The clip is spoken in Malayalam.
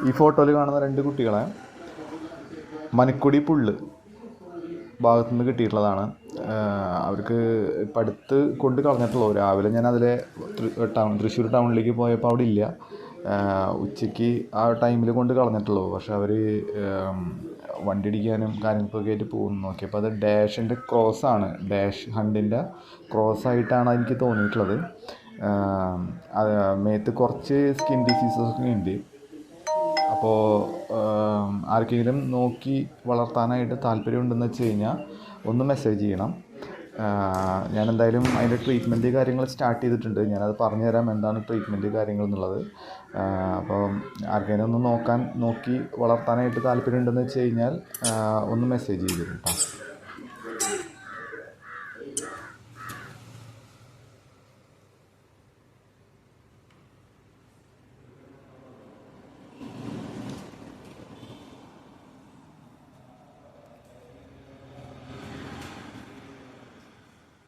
ഈ ഫോട്ടോയിൽ കാണുന്ന 2 കുട്ടികളെ മനക്കൊടി പുല്ല് ഭാഗത്തുനിന്ന് കിട്ടിയിട്ടുള്ളതാണ്. അവർക്ക് ഇപ്പം അടുത്ത് കൊണ്ട് കളഞ്ഞിട്ടുള്ളൂ. രാവിലെ ഞാൻ അതിലെ തൃശ്ശൂർ ടൗണിലേക്ക് പോയപ്പോൾ അവിടെ ഇല്ല. ഉച്ചയ്ക്ക് ആ ടൈമിൽ കൊണ്ട് കളഞ്ഞിട്ടുള്ളൂ. പക്ഷെ അവർ വണ്ടി ഇടിക്കാനും കാര്യങ്ങൾക്കൊക്കെ ആയിട്ട് പോകുന്നു നോക്കിയപ്പോൾ അത് ഡാഷിൻ്റെ ക്രോസാണ്. ഡാഷ് ഹണ്ടിൻ്റെ ക്രോസായിട്ടാണ് എനിക്ക് തോന്നിയിട്ടുള്ളത്. മേത്ത് കുറച്ച് സ്കിൻ ഡിസീസസൊക്കെ ഉണ്ട്. അപ്പോൾ ആർക്കെങ്കിലും നോക്കി വളർത്താനായിട്ട് താല്പര്യമുണ്ടെന്ന് വെച്ച് കഴിഞ്ഞാൽ ഒന്ന് മെസ്സേജ് ചെയ്യണം. ഞാൻ എന്തായാലും അതിൻ്റെ ട്രീറ്റ്മെൻറ്റ് കാര്യങ്ങൾ സ്റ്റാർട്ട് ചെയ്തിട്ടുണ്ട്. ഞാനത് പറഞ്ഞു തരാം എന്താണ് ട്രീറ്റ്മെൻറ്റ് കാര്യങ്ങൾ എന്നുള്ളത്. അപ്പോൾ ആർക്കെങ്കിലും ഒന്ന് നോക്കി വളർത്താനായിട്ട് താല്പര്യമുണ്ടെന്ന് വെച്ച് കഴിഞ്ഞാൽ ഒന്ന് മെസ്സേജ് ചെയ്തിരുന്നു കേട്ടോ.